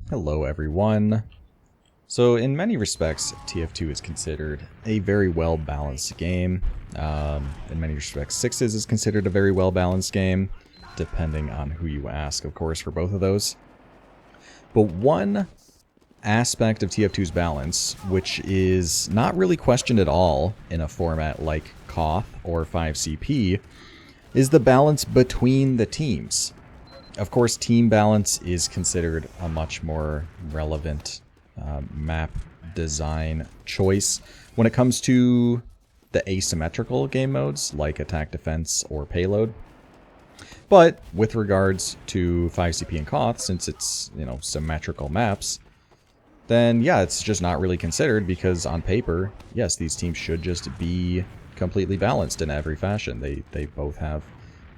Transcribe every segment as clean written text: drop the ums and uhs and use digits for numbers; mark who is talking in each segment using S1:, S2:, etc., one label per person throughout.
S1: Hello everyone. So in many respects, TF2 is considered a very well-balanced game. In many respects, Sixes is considered a very well-balanced game, depending on who you ask, of course, for both of those. But one aspect of TF2's balance, which is not really questioned at all in a format like Koth or 5CP, is the balance between the teams. Of course, team balance is considered a much more relevant map design choice when it comes to the asymmetrical game modes like attack, defense, or payload. But with regards to 5CP and Koth, since it's, symmetrical maps, then yeah, it's just not really considered because on paper, yes, these teams should just be completely balanced in every fashion. They both have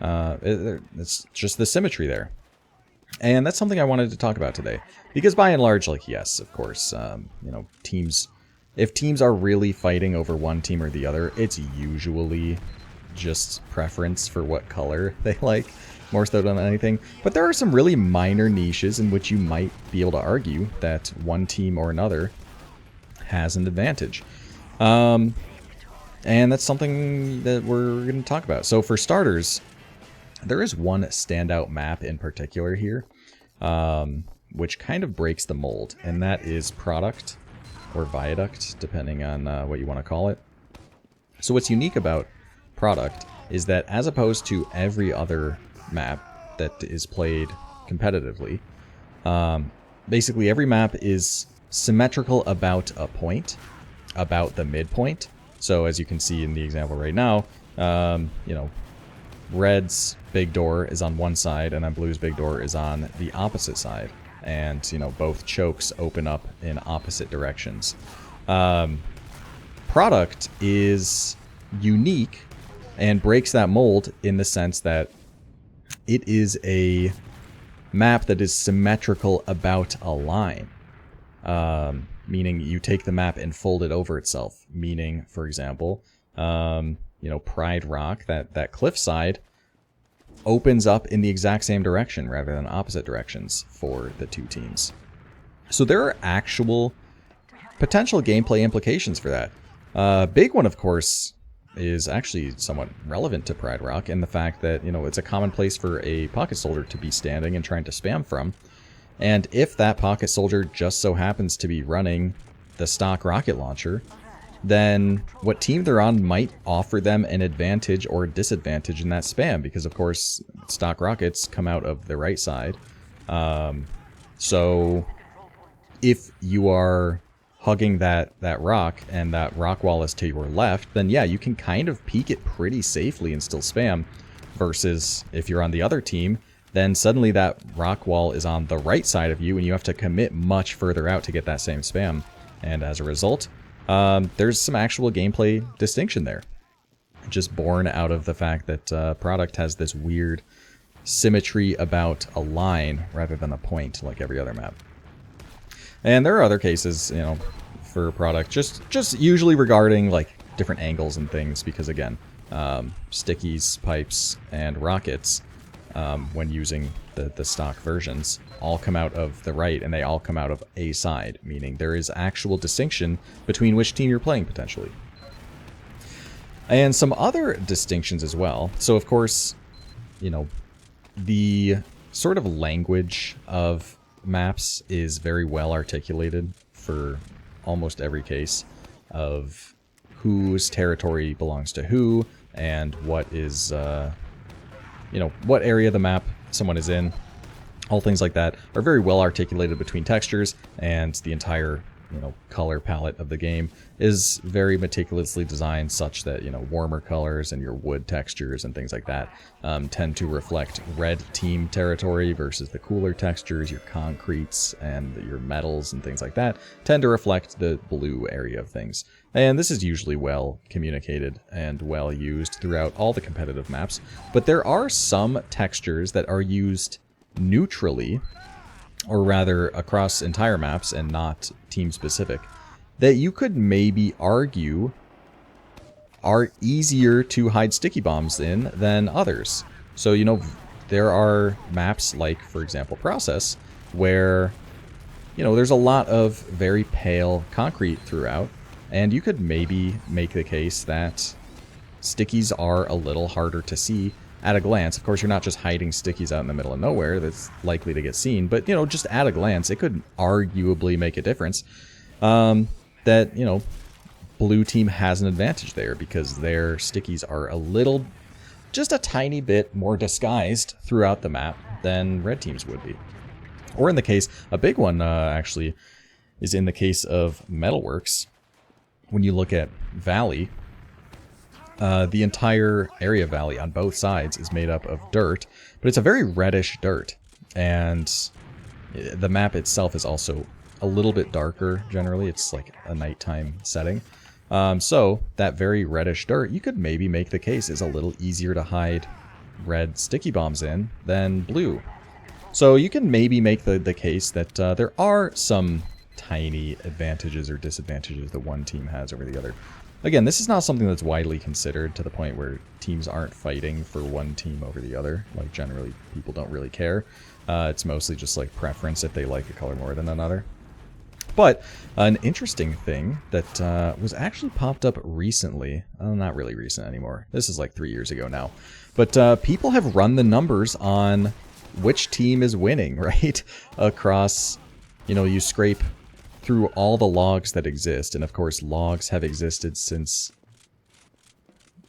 S1: it's just the symmetry there. And that's something I wanted to talk about today. Because by and large, like, yes, of course, teams... If teams are really fighting over one team or the other, it's usually just preference for what color they like, more so than anything. But there are some really minor niches in which you might be able to argue that one team or another has an advantage. And that's something that we're going to talk about. So for starters... There is one standout map in particular here, which kind of breaks the mold, and that is Product, or Viaduct, depending on what you want to call it. So what's unique about Product is that as opposed to every other map that is played competitively, basically every map is symmetrical about a point, about the midpoint. So as you can see in the example right now, Red's big door is on one side, and then Blue's big door is on the opposite side. And, both chokes open up in opposite directions. Product is unique and breaks that mold in the sense that it is a map that is symmetrical about a line. Meaning you take the map and fold it over itself. Meaning, for example... Pride Rock, that cliffside, opens up in the exact same direction rather than opposite directions for the two teams. So there are actual potential gameplay implications for that. Big one, of course, is actually somewhat relevant to Pride Rock in the fact that, it's a common place for a pocket soldier to be standing and trying to spam from. And if that pocket soldier just so happens to be running the stock rocket launcher, then what team they're on might offer them an advantage or disadvantage in that spam, because of course stock rockets come out of the right side. So if you are hugging that rock and that rock wall is to your left, then yeah, you can kind of peek it pretty safely and still spam, versus if you're on the other team, then suddenly that rock wall is on the right side of you and you have to commit much further out to get that same spam. And as a result, there's some actual gameplay distinction there. Just born out of the fact that Product has this weird symmetry about a line rather than a point like every other map. And there are other cases, for Product, just usually regarding like different angles and things, because again, stickies, pipes, and rockets, when using the stock versions, all come out of the right and they all come out of a side, meaning there is actual distinction between which team you're playing potentially. And some other distinctions as well. So of course, the sort of language of maps is very well articulated for almost every case of whose territory belongs to who and what is, what area of the map someone is in. All things like that are very well articulated between textures, and the entire, color palette of the game is very meticulously designed such that, warmer colors and your wood textures and things like that tend to reflect red team territory versus the cooler textures, your concretes and your metals and things like that tend to reflect the blue area of things. And this is usually well communicated and well used throughout all the competitive maps, but there are some textures that are used neutrally, or rather across entire maps and not team specific, that you could maybe argue are easier to hide sticky bombs in than others. So, there are maps like, for example, Process, where you know, there's a lot of very pale concrete throughout, and you could maybe make the case that stickies are a little harder to see at a glance. Of course, you're not just hiding stickies out in the middle of nowhere that's likely to get seen, but, you know, just at a glance, it could arguably make a difference that, you know, blue team has an advantage there because their stickies are a little, just a tiny bit more disguised throughout the map than red teams would be. Or in the case, a big one actually is in the case of Metalworks. When you look at Valley, the entire area Valley on both sides is made up of dirt, but it's a very reddish dirt. And the map itself is also a little bit darker generally. It's like a nighttime setting. So that very reddish dirt, you could maybe make the case is a little easier to hide red sticky bombs in than blue. So you can maybe make the case that there are some tiny advantages or disadvantages that one team has over the other. Again, this is not something that's widely considered to the point where teams aren't fighting for one team over the other. Like, generally, people don't really care. It's mostly just, like, preference if they like a color more than another. But an interesting thing that was actually popped up recently, not really recent anymore, this is like 3 years ago now, but people have run the numbers on which team is winning, right? Across, you know, you scrape through all the logs that exist, and of course logs have existed since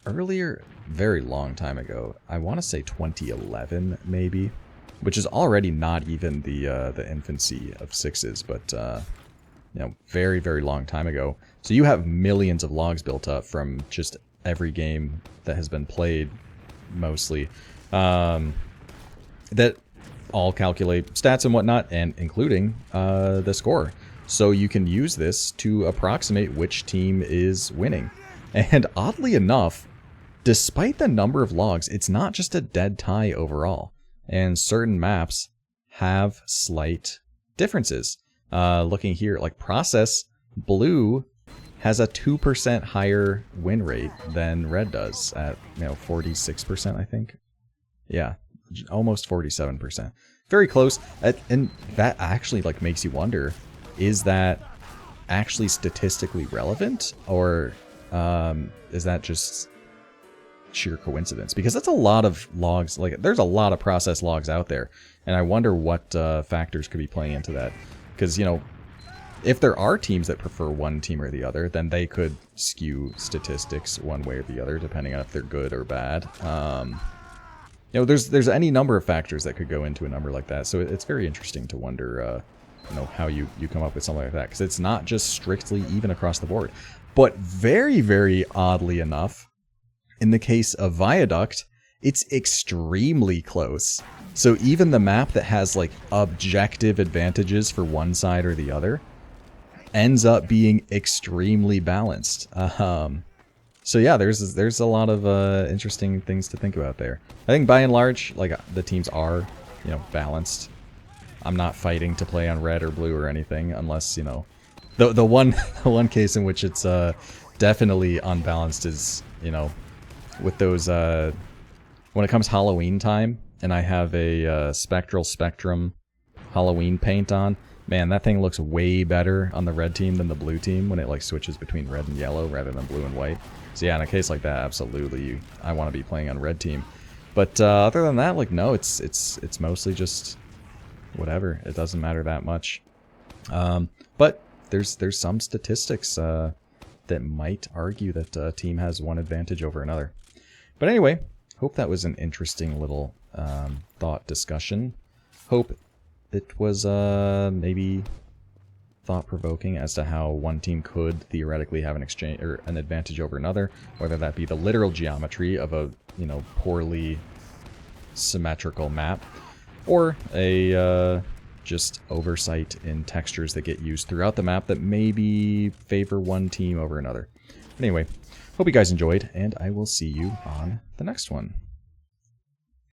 S1: earlier, very long time ago. I want to say 2011 maybe, which is already not even the infancy of sixes, but you know, very, very long time ago. So you have millions of logs built up from just every game that has been played, mostly, that all calculate stats and whatnot, and including the score. So you can use this to approximate which team is winning. And oddly enough, despite the number of logs, it's not just a dead tie overall. And certain maps have slight differences. Looking here, like Process, blue has a 2% higher win rate than red does at, you know, 46%, I think. Yeah, almost 47%. Very close. And that actually, like, makes you wonder, is that actually statistically relevant, or is that just sheer coincidence? Because that's a lot of logs. Like, there's a lot of Process logs out there, and I wonder what factors could be playing into that. Because, you know, if there are teams that prefer one team or the other, then they could skew statistics one way or the other, depending on if they're good or bad. You know, there's any number of factors that could go into a number like that. So it's very interesting to wonder, you know, how you come up with something like that. Because it's not just strictly even across the board. But very, very oddly enough, in the case of Viaduct, it's extremely close. So even the map that has, like, objective advantages for one side or the other ends up being extremely balanced. So yeah, there's a lot of interesting things to think about there. I think by and large, like, the teams are, you know, balanced. I'm not fighting to play on red or blue or anything, unless, you know, the one case in which it's definitely unbalanced is, you know, with those when it comes Halloween time, and I have a Spectral Spectrum Halloween paint on, man, that thing looks way better on the red team than the blue team when it, like, switches between red and yellow rather than blue and white. So yeah, in a case like that, absolutely, I want to be playing on red team. But other than that, like, no, it's mostly just whatever. It doesn't matter that much. But there's some statistics that might argue that a team has one advantage over another. But anyway, hope that was an interesting little thought discussion. Hope it was maybe thought-provoking as to how one team could theoretically have an exchange or an advantage over another, whether that be the literal geometry of a, you know, poorly symmetrical map, or a just oversight in textures that get used throughout the map that maybe favor one team over another. But anyway, hope you guys enjoyed, and I will see you on the next one.